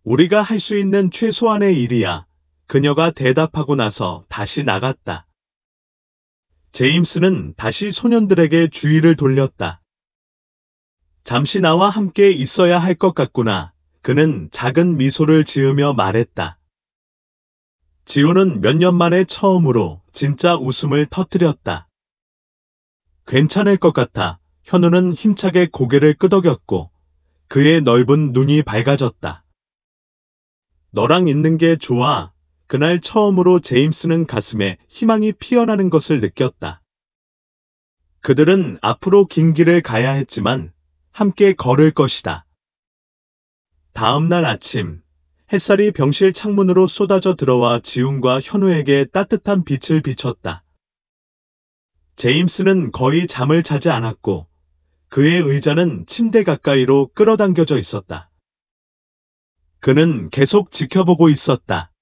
우리가 할 수 있는 최소한의 일이야. 그녀가 대답하고 나서 다시 나갔다. 제임스는 다시 소년들에게 주의를 돌렸다. 잠시 나와 함께 있어야 할 것 같구나. 그는 작은 미소를 지으며 말했다. 지호는 몇 년 만에 처음으로 진짜 웃음을 터뜨렸다. 괜찮을 것 같아. 현우는 힘차게 고개를 끄덕였고 그의 넓은 눈이 밝아졌다. 너랑 있는 게 좋아. 그날 처음으로 제임스는 가슴에 희망이 피어나는 것을 느꼈다. 그들은 앞으로 긴 길을 가야 했지만 함께 걸을 것이다. 다음 날 아침, 햇살이 병실 창문으로 쏟아져 들어와 지훈과 현우에게 따뜻한 빛을 비췄다. 제임스는 거의 잠을 자지 않았고 그의 의자는 침대 가까이로 끌어당겨져 있었다. 그는 계속 지켜보고 있었다.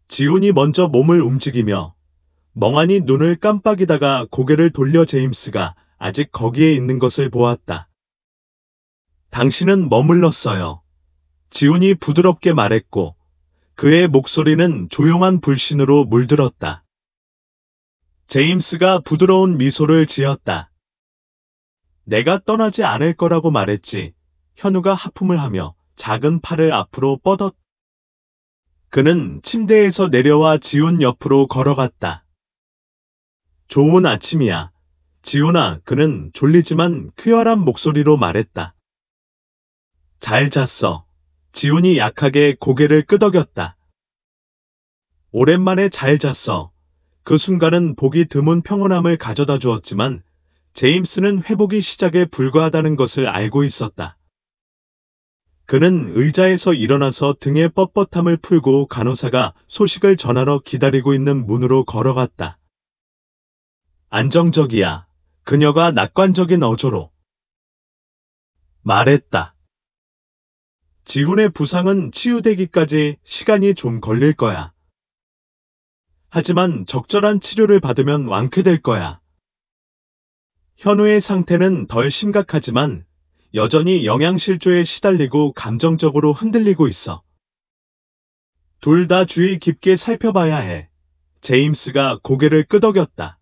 지훈이 먼저 몸을 움직이며 멍하니 눈을 깜빡이다가 고개를 돌려 제임스가 아직 거기에 있는 것을 보았다. 당신은 머물렀어요. 지훈이 부드럽게 말했고 그의 목소리는 조용한 불신으로 물들었다. 제임스가 부드러운 미소를 지었다. 내가 떠나지 않을 거라고 말했지. 현우가 하품을 하며 작은 팔을 앞으로 뻗었다. 그는 침대에서 내려와 지훈 옆으로 걸어갔다. 좋은 아침이야. 지훈아, 그는 졸리지만 쾌활한 목소리로 말했다. 잘 잤어. 지훈이 약하게 고개를 끄덕였다. 오랜만에 잘 잤어. 그 순간은 보기 드문 평온함을 가져다 주었지만 제임스는 회복이 시작에 불과하다는 것을 알고 있었다. 그는 의자에서 일어나서 등의 뻣뻣함을 풀고 간호사가 소식을 전하러 기다리고 있는 문으로 걸어갔다. 안정적이야. 그녀가 낙관적인 어조로 말했다. 지훈의 부상은 치유되기까지 시간이 좀 걸릴 거야. 하지만 적절한 치료를 받으면 완쾌될 거야. 현우의 상태는 덜 심각하지만 여전히 영양실조에 시달리고 감정적으로 흔들리고 있어. 둘 다 주의 깊게 살펴봐야 해. 제임스가 고개를 끄덕였다.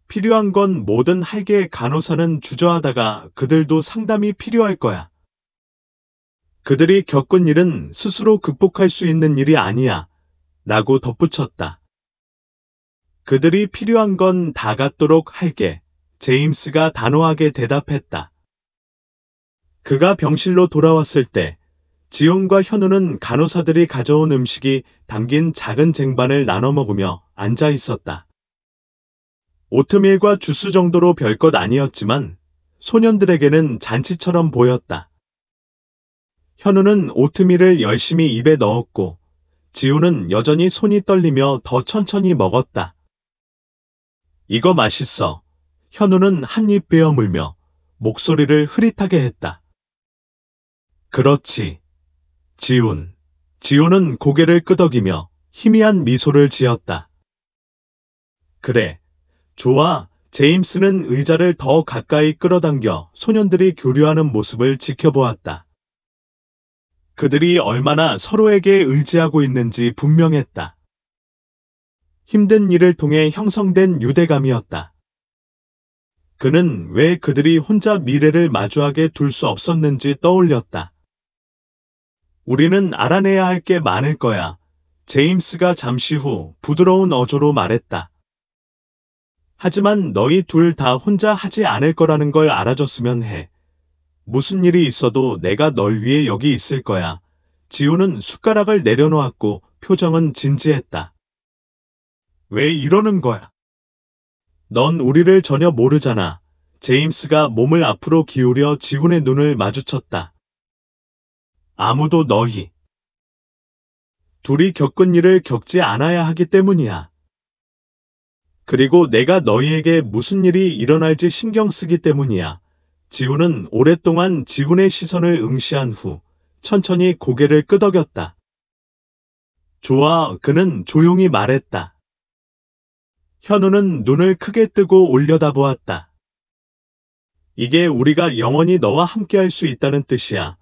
필요한 건 뭐든 할게. 간호사는 주저하다가 그들도 상담이 필요할 거야. 그들이 겪은 일은 스스로 극복할 수 있는 일이 아니야. 라고 덧붙였다. 그들이 필요한 건 다 갖도록 할게. 제임스가 단호하게 대답했다. 그가 병실로 돌아왔을 때 지훈과 현우는 간호사들이 가져온 음식이 담긴 작은 쟁반을 나눠 먹으며 앉아 있었다. 오트밀과 주스 정도로 별것 아니었지만 소년들에게는 잔치처럼 보였다. 현우는 오트밀을 열심히 입에 넣었고 지훈은 여전히 손이 떨리며 더 천천히 먹었다. 이거 맛있어. 현우는 한 입 베어 물며 목소리를 흐릿하게 했다. 그렇지. 지훈은 고개를 끄덕이며 희미한 미소를 지었다. 그래. 좋아. 제임스는 의자를 더 가까이 끌어당겨 소년들이 교류하는 모습을 지켜보았다. 그들이 얼마나 서로에게 의지하고 있는지 분명했다. 힘든 일을 통해 형성된 유대감이었다. 그는 왜 그들이 혼자 미래를 마주하게 둘 수 없었는지 떠올렸다. 우리는 알아내야 할 게 많을 거야. 제임스가 잠시 후 부드러운 어조로 말했다. 하지만 너희 둘 다 혼자 하지 않을 거라는 걸 알아줬으면 해. 무슨 일이 있어도 내가 널 위해 여기 있을 거야. 지훈은 숟가락을 내려놓았고 표정은 진지했다. 왜 이러는 거야? 넌 우리를 전혀 모르잖아. 제임스가 몸을 앞으로 기울여 지훈의 눈을 마주쳤다. 아무도 너희 둘이 겪은 일을 겪지 않아야 하기 때문이야. 그리고 내가 너희에게 무슨 일이 일어날지 신경 쓰기 때문이야. 지훈은 오랫동안 지훈의 시선을 응시한 후 천천히 고개를 끄덕였다. 좋아, 그는 조용히 말했다. 현우는 눈을 크게 뜨고 올려다보았다. 이게 우리가 영원히 너와 함께할 수 있다는 뜻이야.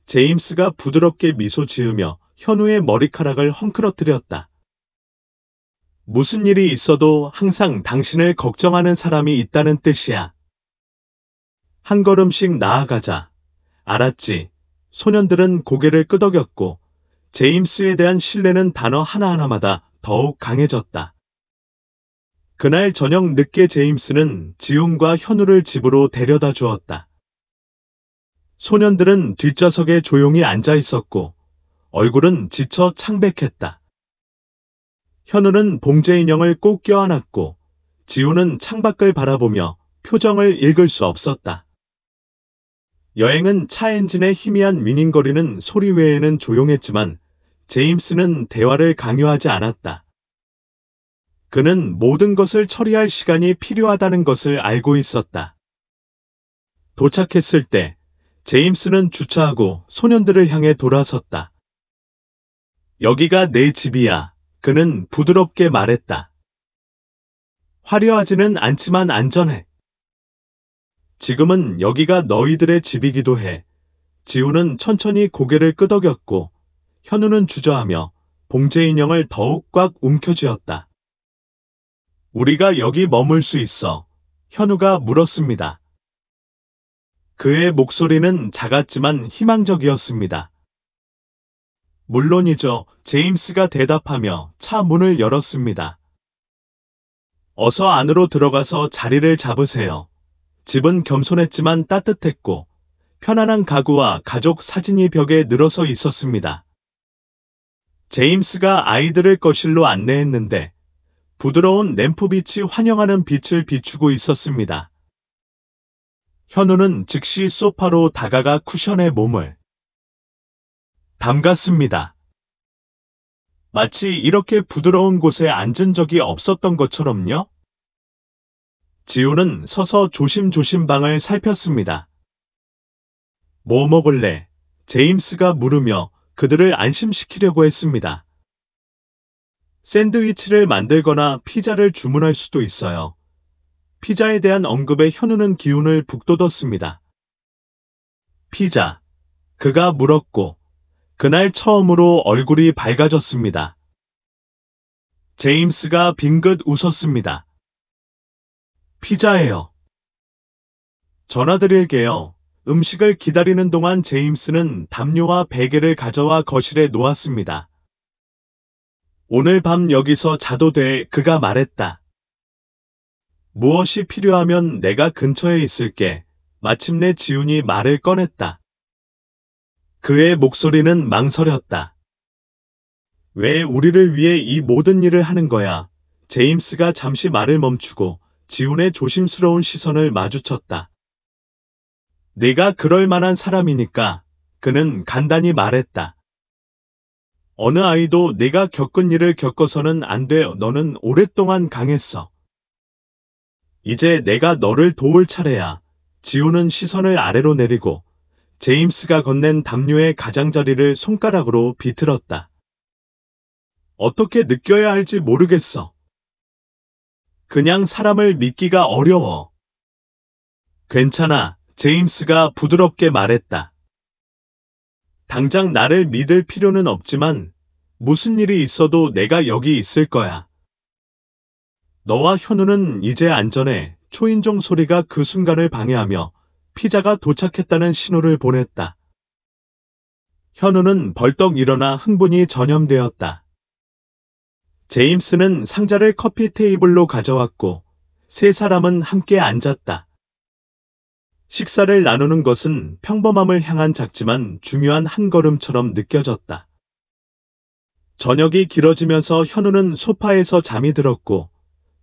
제임스가 부드럽게 미소 지으며 현우의 머리카락을 헝클어뜨렸다. 무슨 일이 있어도 항상 당신을 걱정하는 사람이 있다는 뜻이야. 한 걸음씩 나아가자. 알았지? 소년들은 고개를 끄덕였고 제임스에 대한 신뢰는 단어 하나하나마다 더욱 강해졌다. 그날 저녁 늦게 제임스는 지훈과 현우를 집으로 데려다 주었다. 소년들은 뒷좌석에 조용히 앉아 있었고 얼굴은 지쳐 창백했다. 현우는 봉제 인형을 꼭 껴안았고 지훈은 창밖을 바라보며 표정을 읽을 수 없었다. 여행은 차 엔진의 희미한 윙윙거리는 소리 외에는 조용했지만 제임스는 대화를 강요하지 않았다. 그는 모든 것을 처리할 시간이 필요하다는 것을 알고 있었다. 도착했을 때 제임스는 주차하고 소년들을 향해 돌아섰다. 여기가 내 집이야. 그는 부드럽게 말했다. 화려하지는 않지만 안전해. 지금은 여기가 너희들의 집이기도 해. 지훈은 천천히 고개를 끄덕였고 현우는 주저하며 봉제 인형을 더욱 꽉 움켜쥐었다. 우리가 여기 머물 수 있어. 현우가 물었습니다. 그의 목소리는 작았지만 희망적이었습니다. 물론이죠. 제임스가 대답하며 차 문을 열었습니다. 어서 안으로 들어가서 자리를 잡으세요. 집은 겸손했지만 따뜻했고 편안한 가구와 가족 사진이 벽에 늘어서 있었습니다. 제임스가 아이들을 거실로 안내했는데 부드러운 램프빛이 환영하는 빛을 비추고 있었습니다. 현우는 즉시 소파로 다가가 쿠션에 몸을 담갔습니다. 마치 이렇게 부드러운 곳에 앉은 적이 없었던 것처럼요. 지훈은 서서 조심조심 방을 살폈습니다. 뭐 먹을래? 제임스가 물으며 그들을 안심시키려고 했습니다. 샌드위치를 만들거나 피자를 주문할 수도 있어요. 피자에 대한 언급에 현우는 기운을 북돋웠습니다. 피자. 그가 물었고 그날 처음으로 얼굴이 밝아졌습니다. 제임스가 빙긋 웃었습니다. 피자예요. 전화드릴게요. 음식을 기다리는 동안 제임스는 담요와 베개를 가져와 거실에 놓았습니다. 오늘 밤 여기서 자도 돼, 그가 말했다. 무엇이 필요하면 내가 근처에 있을게. 마침내 지훈이 말을 꺼냈다. 그의 목소리는 망설였다. 왜 우리를 위해 이 모든 일을 하는 거야? 제임스가 잠시 말을 멈추고 지훈의 조심스러운 시선을 마주쳤다. 내가 그럴 만한 사람이니까. 그는 간단히 말했다. 어느 아이도 내가 겪은 일을 겪어서는 안 돼. 너는 오랫동안 강했어. 이제 내가 너를 도울 차례야. 지훈은 시선을 아래로 내리고 제임스가 건넨 담요의 가장자리를 손가락으로 비틀었다. 어떻게 느껴야 할지 모르겠어. 그냥 사람을 믿기가 어려워. 괜찮아, 제임스가 부드럽게 말했다. 당장 나를 믿을 필요는 없지만 무슨 일이 있어도 내가 여기 있을 거야. 너와 현우는 이제 안전해. 초인종 소리가 그 순간을 방해하며 피자가 도착했다는 신호를 보냈다. 현우는 벌떡 일어나 흥분이 전염되었다. 제임스는 상자를 커피 테이블로 가져왔고 세 사람은 함께 앉았다. 식사를 나누는 것은 평범함을 향한 작지만 중요한 한 걸음처럼 느껴졌다. 저녁이 길어지면서 현우는 소파에서 잠이 들었고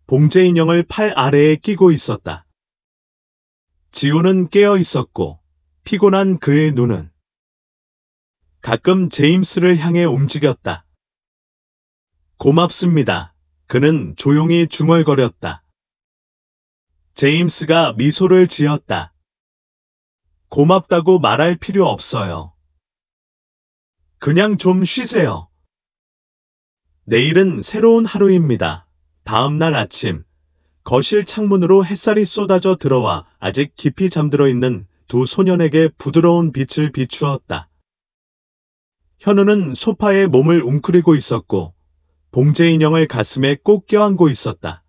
봉제 인형을 팔 아래에 끼고 있었다. 지훈은 깨어 있었고 피곤한 그의 눈은 가끔 제임스를 향해 움직였다. 고맙습니다. 그는 조용히 중얼거렸다. 제임스가 미소를 지었다. 고맙다고 말할 필요 없어요. 그냥 좀 쉬세요. 내일은 새로운 하루입니다. 다음 날 아침, 거실 창문으로 햇살이 쏟아져 들어와 아직 깊이 잠들어 있는 두 소년에게 부드러운 빛을 비추었다. 현우는 소파에 몸을 웅크리고 있었고 봉제 인형을 가슴에 꼭 껴안고 있었다.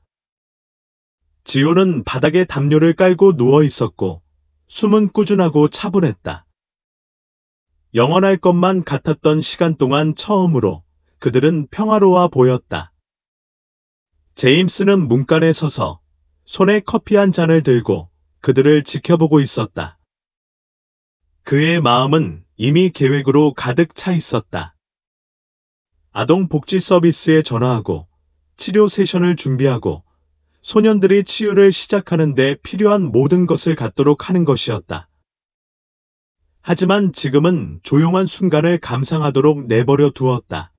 지호는 바닥에 담요를 깔고 누워 있었고 숨은 꾸준하고 차분했다. 영원할 것만 같았던 시간 동안 처음으로 그들은 평화로워 보였다. 제임스는 문간에 서서 손에 커피 한 잔을 들고 그들을 지켜보고 있었다. 그의 마음은 이미 계획으로 가득 차 있었다. 아동복지 서비스에 전화하고 치료 세션을 준비하고 소년들이 치유를 시작하는 데 필요한 모든 것을 갖도록 하는 것이었다. 하지만 지금은 조용한 순간을 감상하도록 내버려 두었다.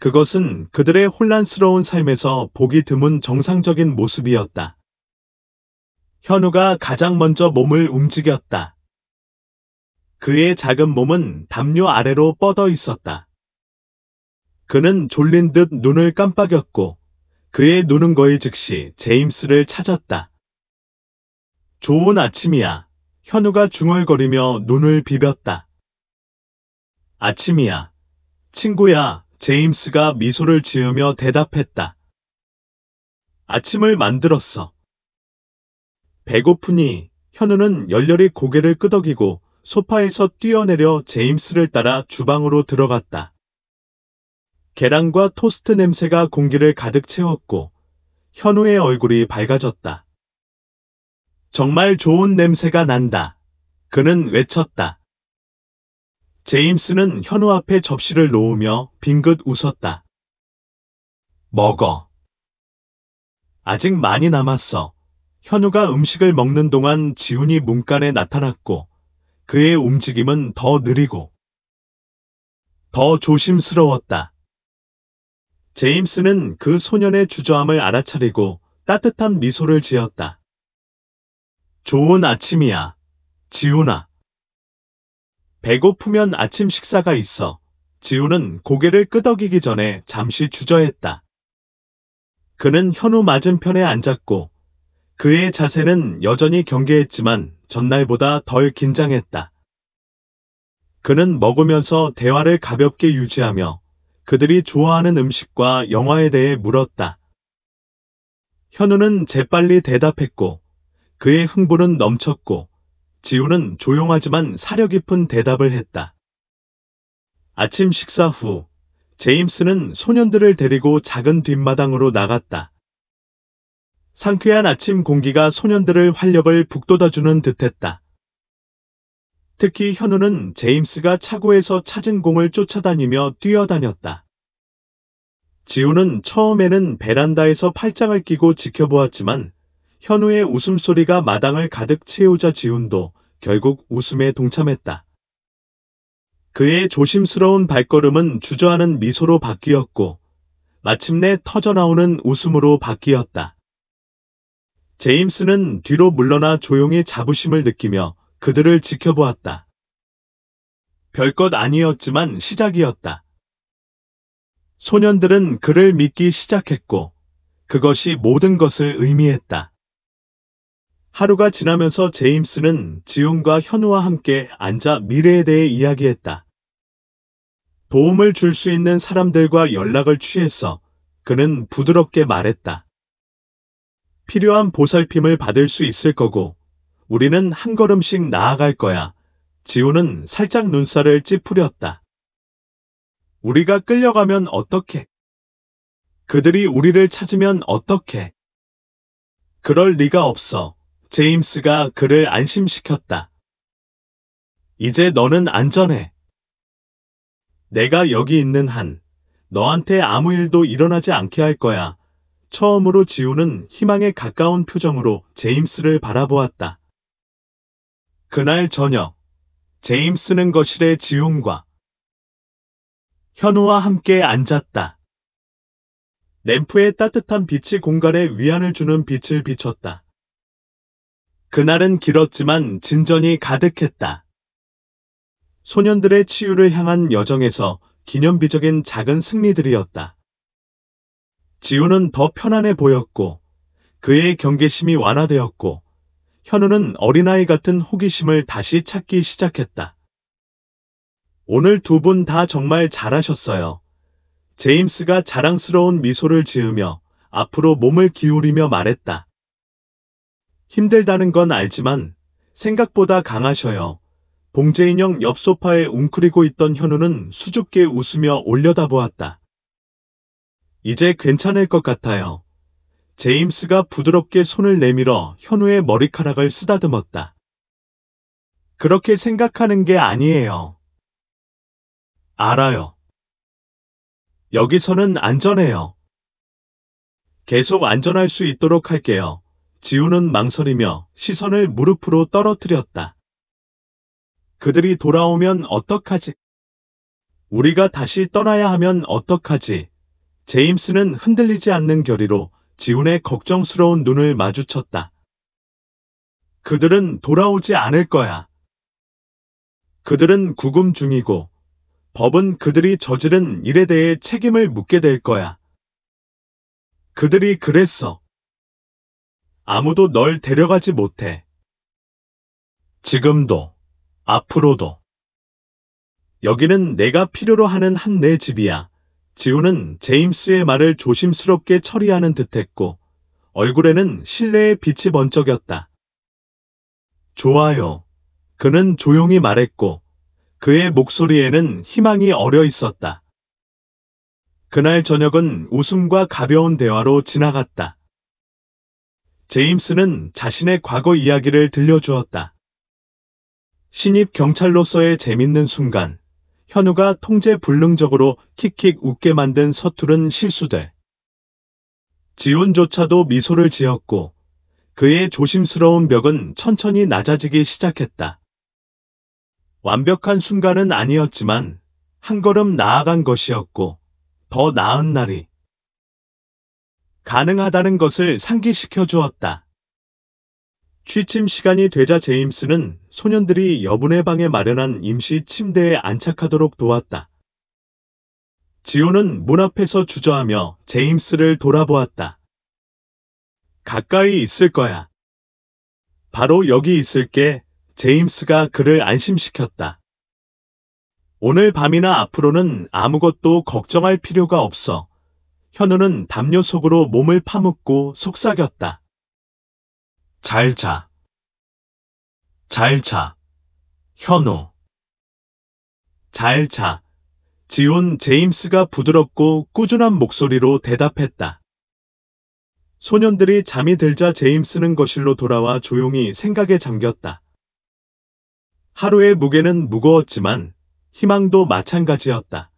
그것은 그들의 혼란스러운 삶에서 보기 드문 정상적인 모습이었다. 현우가 가장 먼저 몸을 움직였다. 그의 작은 몸은 담요 아래로 뻗어 있었다. 그는 졸린 듯 눈을 깜빡였고 그의 눈은 거의 즉시 제임스를 찾았다. 좋은 아침이야. 현우가 중얼거리며 눈을 비볐다. 아침이야. 친구야. 제임스가 미소를 지으며 대답했다. 아침을 만들었어. 배고프니? 현우는 열렬히 고개를 끄덕이고 소파에서 뛰어내려 제임스를 따라 주방으로 들어갔다. 계란과 토스트 냄새가 공기를 가득 채웠고 현우의 얼굴이 밝아졌다. 정말 좋은 냄새가 난다. 그는 외쳤다. 제임스는 현우 앞에 접시를 놓으며 빙긋 웃었다. 먹어. 아직 많이 남았어. 현우가 음식을 먹는 동안 지훈이 문간에 나타났고 그의 움직임은 더 느리고 더 조심스러웠다. 제임스는 그 소년의 주저함을 알아차리고 따뜻한 미소를 지었다. 좋은 아침이야, 지훈아. 배고프면 아침 식사가 있어. 지훈은 고개를 끄덕이기 전에 잠시 주저했다. 그는 현우 맞은편에 앉았고 그의 자세는 여전히 경계했지만 전날보다 덜 긴장했다. 그는 먹으면서 대화를 가볍게 유지하며 그들이 좋아하는 음식과 영화에 대해 물었다. 현우는 재빨리 대답했고 그의 흥분은 넘쳤고 지훈은 조용하지만 사려 깊은 대답을 했다. 아침 식사 후 제임스는 소년들을 데리고 작은 뒷마당으로 나갔다. 상쾌한 아침 공기가 소년들을 활력을 북돋아주는 듯했다. 특히 현우는 제임스가 차고에서 찾은 공을 쫓아다니며 뛰어다녔다. 지우는 처음에는 베란다에서 팔짱을 끼고 지켜보았지만 현우의 웃음소리가 마당을 가득 채우자 지훈도 결국 웃음에 동참했다. 그의 조심스러운 발걸음은 주저하는 미소로 바뀌었고 마침내 터져나오는 웃음으로 바뀌었다. 제임스는 뒤로 물러나 조용히 자부심을 느끼며 그들을 지켜보았다. 별것 아니었지만 시작이었다. 소년들은 그를 믿기 시작했고 그것이 모든 것을 의미했다. 하루가 지나면서 제임스는 지훈과 현우와 함께 앉아 미래에 대해 이야기했다. 도움을 줄 수 있는 사람들과 연락을 취했어. 그는 부드럽게 말했다. 필요한 보살핌을 받을 수 있을 거고 우리는 한 걸음씩 나아갈 거야. 지훈은 살짝 눈살을 찌푸렸다. 우리가 끌려가면 어떡해? 그들이 우리를 찾으면 어떡해? 그럴 리가 없어. 제임스가 그를 안심시켰다. 이제 너는 안전해. 내가 여기 있는 한 너한테 아무 일도 일어나지 않게 할 거야. 처음으로 지훈은 희망에 가까운 표정으로 제임스를 바라보았다. 그날 저녁, 제임스는 거실에 지훈과 현우와 함께 앉았다. 램프의 따뜻한 빛이 공간에 위안을 주는 빛을 비췄다. 그날은 길었지만 진전이 가득했다. 소년들의 치유를 향한 여정에서 기념비적인 작은 승리들이었다. 지훈은 더 편안해 보였고 그의 경계심이 완화되었고 현우는 어린아이 같은 호기심을 다시 찾기 시작했다. 오늘 두 분 다 정말 잘하셨어요. 제임스가 자랑스러운 미소를 지으며 앞으로 몸을 기울이며 말했다. 힘들다는 건 알지만 생각보다 강하셔요. 봉제인형 옆 소파에 웅크리고 있던 현우는 수줍게 웃으며 올려다보았다. 이제 괜찮을 것 같아요. 제임스가 부드럽게 손을 내밀어 현우의 머리카락을 쓰다듬었다. 그렇게 생각하는 게 아니에요. 알아요. 여기서는 안전해요. 계속 안전할 수 있도록 할게요. 지훈은 망설이며 시선을 무릎으로 떨어뜨렸다. 그들이 돌아오면 어떡하지? 우리가 다시 떠나야 하면 어떡하지? 제임스는 흔들리지 않는 결의로 지훈의 걱정스러운 눈을 마주쳤다. 그들은 돌아오지 않을 거야. 그들은 구금 중이고 법은 그들이 저지른 일에 대해 책임을 묻게 될 거야. 그들이 그랬어. 아무도 널 데려가지 못해. 지금도, 앞으로도. 여기는 내가 필요로 하는 한 내 집이야. 지훈은 제임스의 말을 조심스럽게 처리하는 듯했고 얼굴에는 신뢰의 빛이 번쩍였다. 좋아요. 그는 조용히 말했고 그의 목소리에는 희망이 어려 있었다. 그날 저녁은 웃음과 가벼운 대화로 지나갔다. 제임스는 자신의 과거 이야기를 들려주었다. 신입 경찰로서의 재밌는 순간, 현우가 통제불능적으로 킥킥 웃게 만든 서투른 실수들. 지훈조차도 미소를 지었고 그의 조심스러운 벽은 천천히 낮아지기 시작했다. 완벽한 순간은 아니었지만 한 걸음 나아간 것이었고 더 나은 날이 가능하다는 것을 상기시켜 주었다. 취침 시간이 되자 제임스는 소년들이 여분의 방에 마련한 임시 침대에 안착하도록 도왔다. 지훈은 문 앞에서 주저하며 제임스를 돌아보았다. 가까이 있을 거야. 바로 여기 있을게. 제임스가 그를 안심시켰다. 오늘 밤이나 앞으로는 아무것도 걱정할 필요가 없어. 현우는 담요 속으로 몸을 파묻고 속삭였다. 잘 자. 잘 자. 현우. 잘 자. 지훈 제임스가 부드럽고 꾸준한 목소리로 대답했다. 소년들이 잠이 들자 제임스는 거실로 돌아와 조용히 생각에 잠겼다. 하루의 무게는 무거웠지만 희망도 마찬가지였다.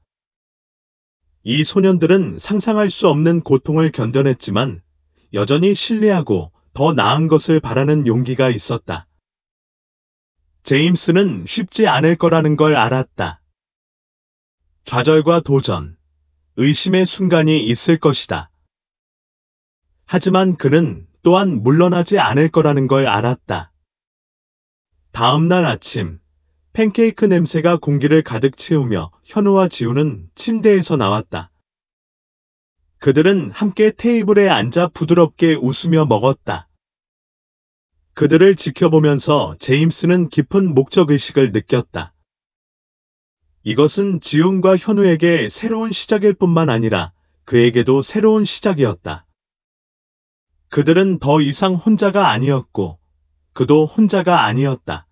이 소년들은 상상할 수 없는 고통을 견뎌냈지만 여전히 신뢰하고 더 나은 것을 바라는 용기가 있었다. 제임스는 쉽지 않을 거라는 걸 알았다. 좌절과 도전, 의심의 순간이 있을 것이다. 하지만 그는 또한 물러나지 않을 거라는 걸 알았다. 다음 날 아침, 팬케이크 냄새가 공기를 가득 채우며 현우와 지우는 침대에서 나왔다. 그들은 함께 테이블에 앉아 부드럽게 웃으며 먹었다. 그들을 지켜보면서 제임스는 깊은 목적의식을 느꼈다. 이것은 지훈과 현우에게 새로운 시작일 뿐만 아니라 그에게도 새로운 시작이었다. 그들은 더 이상 혼자가 아니었고, 그도 혼자가 아니었다.